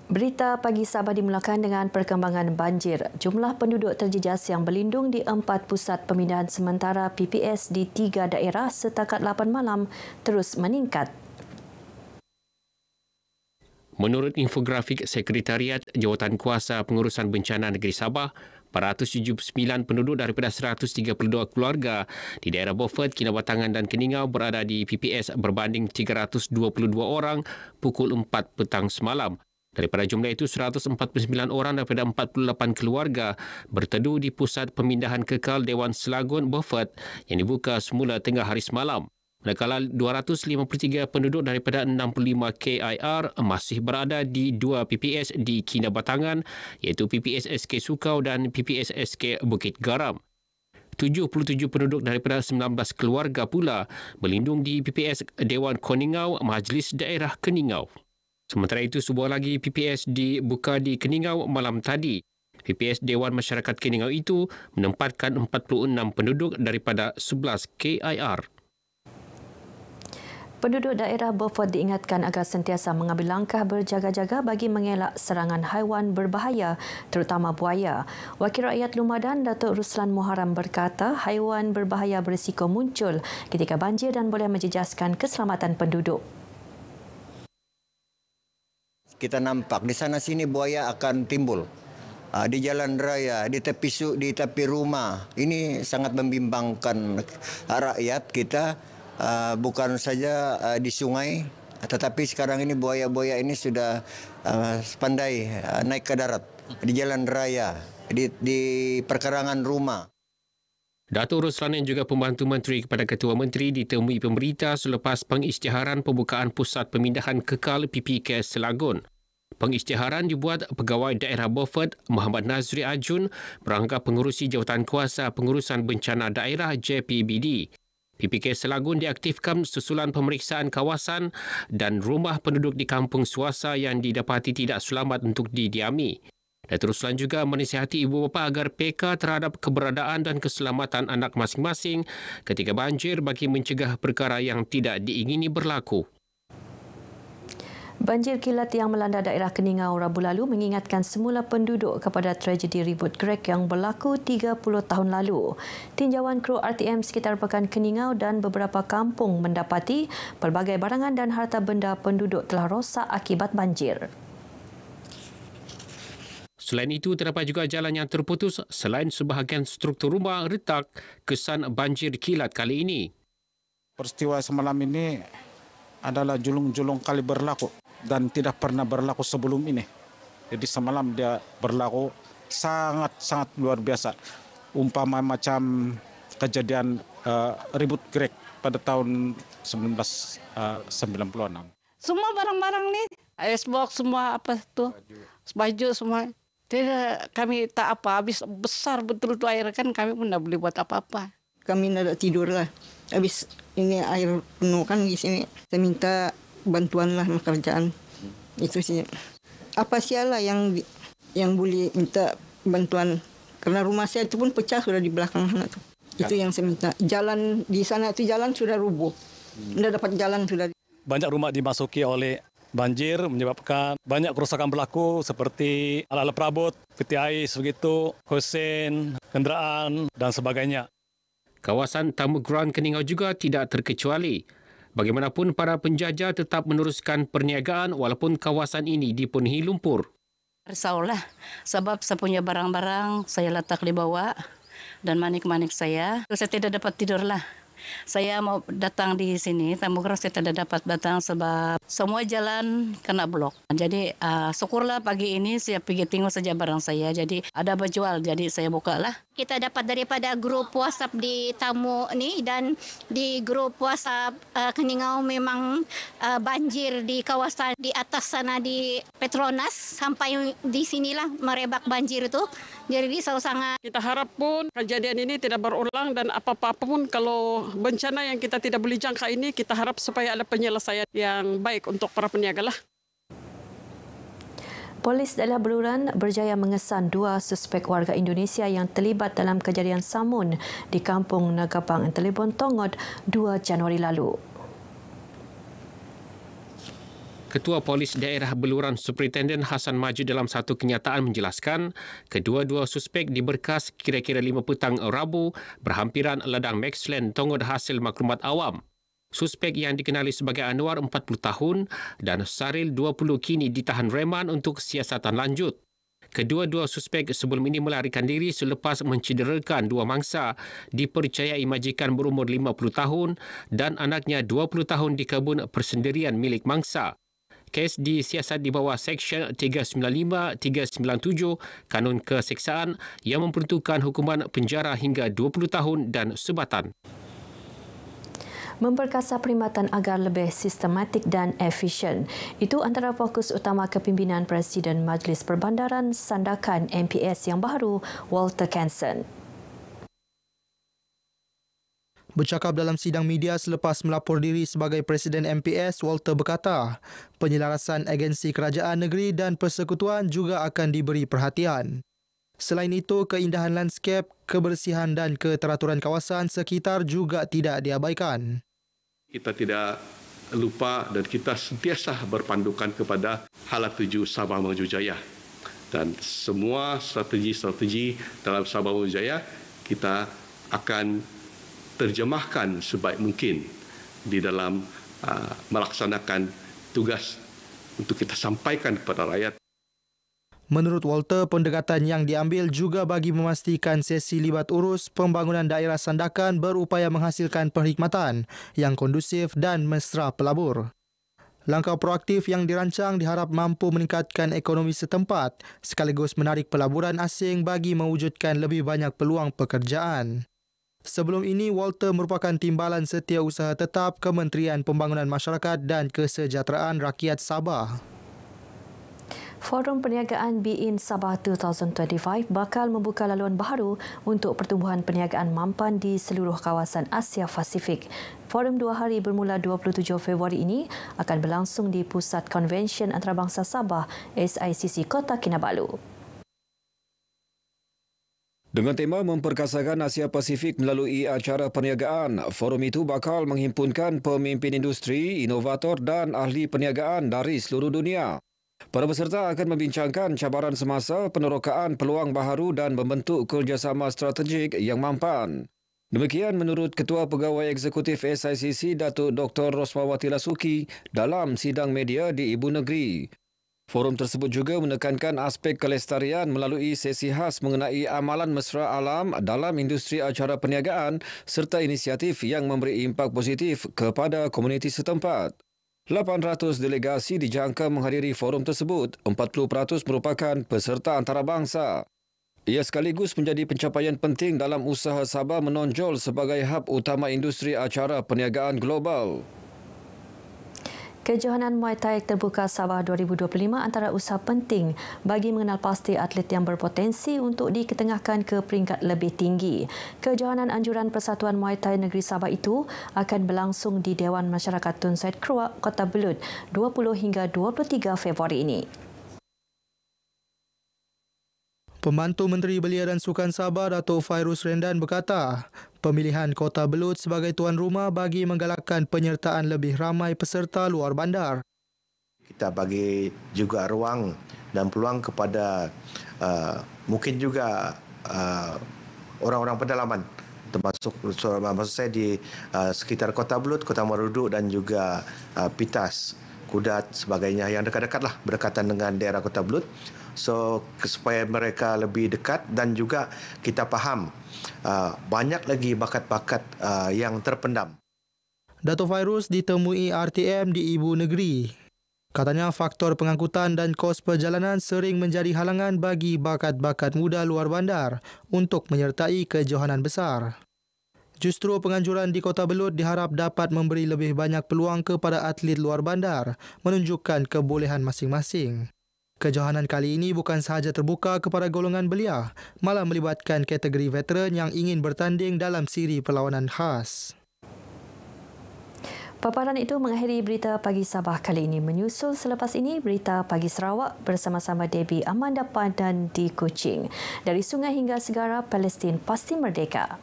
Berita pagi Sabah dimulakan dengan perkembangan banjir. Jumlah penduduk terjejas yang berlindung di 4 pusat pemindahan sementara PPS di 3 daerah setakat 8 malam terus meningkat. Menurut infografik Sekretariat Jawatankuasa Pengurusan Bencana Negeri Sabah, 479 penduduk daripada 132 keluarga di daerah Beaufort, Kinabatangan dan Keningau berada di PPS berbanding 322 orang pukul 4 petang semalam. Daripada jumlah itu, 149 orang daripada 48 keluarga berteduh di Pusat Pemindahan Kekal Dewan Selagon Beaufort yang dibuka semula tengah hari semalam. Manakala 253 penduduk daripada 65 KIR masih berada di 2 PPS di Kinabatangan iaitu PPS SK Sukau dan PPS SK Bukit Garam. 77 penduduk daripada 19 keluarga pula berlindung di PPS Dewan Koningau Majlis Daerah Keningau. Sementara itu, sebuah lagi PPS dibuka di Keningau malam tadi. PPS Dewan Masyarakat Keningau itu menempatkan 46 penduduk daripada 11 KIR. Penduduk daerah Beaufort diingatkan agar sentiasa mengambil langkah berjaga-jaga bagi mengelak serangan haiwan berbahaya, terutama buaya. Wakil Rakyat Lumadan Datuk Ruslan Muharram berkata haiwan berbahaya berisiko muncul ketika banjir dan boleh menjejaskan keselamatan penduduk. Kita nampak di sana sini buaya akan timbul di jalan raya, di tepi rumah. Ini sangat membimbangkan rakyat kita, bukan saja di sungai, tetapi sekarang ini buaya-buaya ini sudah pandai naik ke darat di jalan raya, di perkarangan rumah. Datuk Ruslan yang juga pembantu menteri kepada Ketua Menteri ditemui pemberita selepas pengisytiharan pembukaan Pusat Pemindahan Kekal PPK Selagon. Pengisytiharan dibuat Pegawai Daerah Beaufort Muhammad Nazri Ajun berangka pengurusi Jawatankuasa Pengurusan Bencana Daerah JPBD. PPK Selagon diaktifkan susulan pemeriksaan kawasan dan rumah penduduk di Kampung Suasa yang didapati tidak selamat untuk didiami. Datuk Ruslan juga menasihati ibu bapa agar peka terhadap keberadaan dan keselamatan anak masing-masing ketika banjir bagi mencegah perkara yang tidak diingini berlaku. Banjir kilat yang melanda daerah Keningau Rabu lalu mengingatkan semula penduduk kepada tragedi ribut Greg yang berlaku 30 tahun lalu. Tinjauan kru RTM sekitar Pekan Keningau dan beberapa kampung mendapati pelbagai barangan dan harta benda penduduk telah rosak akibat banjir. Selain itu, terdapat juga jalan yang terputus selain sebahagian struktur rumah retak kesan banjir kilat kali ini. Peristiwa semalam ini adalah julung-julung kali berlaku dan tidak pernah berlaku sebelum ini. Jadi semalam dia berlaku sangat-sangat luar biasa. Umpama macam kejadian ribut Greg pada tahun 1996. Semua barang-barang nih, icebox semua apa tuh, baju semua. Tidak, kami tak apa, habis besar betul tuh air kan kami pun tidak boleh buat apa-apa. Kami tidak tidur lah. Habis ini air penuh kan di sini. Saya minta bantuan lah pekerjaan. Itu sih. Apa sialah yang boleh minta bantuan. Karena rumah saya itu pun pecah sudah di belakang sana tuh. Itu yang saya minta. Jalan di sana itu jalan sudah rubuh. Tidak dapat jalan sudah. Banyak rumah dimasuki oleh banjir menyebabkan banyak kerusakan berlaku seperti alat-alat perabot, peti ais begitu, hosen, kenderaan dan sebagainya. Kawasan Tamu Ground Keningau juga tidak terkecuali. Bagaimanapun, para penjajah tetap meneruskan perniagaan walaupun kawasan ini dipenuhi lumpur. Risaulah sebab saya punya barang-barang saya letak di bawah dan manik-manik saya. Saya tidak dapat tidurlah. Saya mau datang di sini, Tamu Ground saya tidak dapat datang sebab semua jalan kena blok. Jadi syukurlah pagi ini saya pergi tengok saja barang saya. Jadi ada berjual, jadi saya buka lah. Kita dapat daripada grup WhatsApp di Tamu ni dan di grup WhatsApp Keningau memang banjir di kawasan di atas sana di Petronas sampai di sinilah merebak banjir itu. Jadi risau sangat. Kita harap pun kejadian ini tidak berulang dan apa-apa pun kalau bencana yang kita tidak boleh jangka ini kita harap supaya ada penyelesaian yang baik untuk para peniaga lah. Polis Daerah Beluran berjaya mengesan 2 suspek warga Indonesia yang terlibat dalam kejadian samun di Kampung Negapang, Telebon Tongod 2 Januari lalu. Ketua Polis Daerah Beluran Superintenden Hassan Majid dalam satu kenyataan menjelaskan kedua-dua suspek diberkas kira-kira 5 petang Rabu berhampiran ladang Maxland Tongod hasil maklumat awam. Suspek yang dikenali sebagai Anwar 40 tahun dan Saril 20 kini ditahan reman untuk siasatan lanjut. Kedua-dua suspek sebelum ini melarikan diri selepas mencederakan dua mangsa dipercayai majikan berumur 50 tahun dan anaknya 20 tahun di kebun persendirian milik mangsa. Kes disiasat di bawah Seksyen 395-397 Kanun Keseksaan yang memperuntukkan hukuman penjara hingga 20 tahun dan sebatan. Memperkasa perkhidmatan agar lebih sistematik dan efisien. Itu antara fokus utama kepimpinan Presiden Majlis Perbandaran Sandakan MPS yang baru, Walter Kanson. Bercakap dalam sidang media selepas melapor diri sebagai Presiden MPS, Walter berkata, penyelarasan agensi kerajaan negeri dan persekutuan juga akan diberi perhatian. Selain itu, keindahan lanskap, kebersihan dan keteraturan kawasan sekitar juga tidak diabaikan. Kita tidak lupa dan kita sentiasa berpandukan kepada hala tuju Sabah Maju Jaya. Dan semua strategi-strategi dalam Sabah Maju Jaya kita akan terjemahkan sebaik mungkin di dalam melaksanakan tugas untuk kita sampaikan kepada rakyat. Menurut Walter, pendekatan yang diambil juga bagi memastikan sesi libat urus pembangunan daerah Sandakan berupaya menghasilkan perkhidmatan yang kondusif dan mesra pelabur. Langkah proaktif yang dirancang diharap mampu meningkatkan ekonomi setempat sekaligus menarik pelaburan asing bagi mewujudkan lebih banyak peluang pekerjaan. Sebelum ini, Walter merupakan timbalan setiausaha tetap Kementerian Pembangunan Masyarakat dan Kesejahteraan Rakyat Sabah. Forum Perniagaan BIN Sabah 2025 bakal membuka laluan baharu untuk pertumbuhan perniagaan mampan di seluruh kawasan Asia Pasifik. Forum 2 hari bermula 27 Februari ini akan berlangsung di Pusat Konvensyen Antarabangsa Sabah SICC Kota Kinabalu. Dengan tema memperkasakan Asia Pasifik melalui acara perniagaan, forum itu bakal menghimpunkan pemimpin industri, inovator dan ahli perniagaan dari seluruh dunia. Para peserta akan membincangkan cabaran semasa, penerokaan peluang baharu dan membentuk kerjasama strategik yang mampan. Demikian menurut Ketua Pegawai Eksekutif SICC Datuk Dr. Rosmawati Lasuki dalam sidang media di Ibu Negeri. Forum tersebut juga menekankan aspek kelestarian melalui sesi khas mengenai amalan mesra alam dalam industri acara perniagaan serta inisiatif yang memberi impak positif kepada komuniti setempat. 800 delegasi dijangka menghadiri forum tersebut, 40% merupakan peserta antarabangsa. Ia sekaligus menjadi pencapaian penting dalam usaha Sabah menonjol sebagai hub utama industri acara perniagaan global. Kejohanan Muay Thai Terbuka Sabah 2025 antara usaha penting bagi mengenal pasti atlet yang berpotensi untuk diketengahkan ke peringkat lebih tinggi. Kejohanan anjuran Persatuan Muay Thai Negeri Sabah itu akan berlangsung di Dewan Masyarakat Tun Said Keruak, Kota Belud 20 hingga 23 Februari ini. Pembantu Menteri Belia dan Sukan Sabah, Datuk Fairuz Rendan berkata, pemilihan Kota Belud sebagai tuan rumah bagi menggalakkan penyertaan lebih ramai peserta luar bandar. Kita bagi juga ruang dan peluang kepada mungkin juga orang-orang pedalaman, termasuk maksud saya di sekitar Kota Belud, Kota Marudu dan juga Pitas, Kudat sebagainya yang dekat-dekatlah berdekatan dengan daerah Kota Belud. So supaya mereka lebih dekat dan juga kita faham banyak lagi bakat-bakat yang terpendam. Datuk Fairuz ditemui RTM di Ibu Negeri. Katanya faktor pengangkutan dan kos perjalanan sering menjadi halangan bagi bakat-bakat muda luar bandar untuk menyertai kejohanan besar. Justru penganjuran di Kota Belud diharap dapat memberi lebih banyak peluang kepada atlet luar bandar menunjukkan kebolehan masing-masing. Kejohanan kali ini bukan sahaja terbuka kepada golongan belia, malah melibatkan kategori veteran yang ingin bertanding dalam siri perlawanan khas. Paparan itu mengakhiri Berita Pagi Sabah kali ini. Menyusul selepas ini Berita Pagi Sarawak bersama-sama Debbie Amanda Padan di Kuching. Dari sungai hingga segara, Palestin pasti merdeka.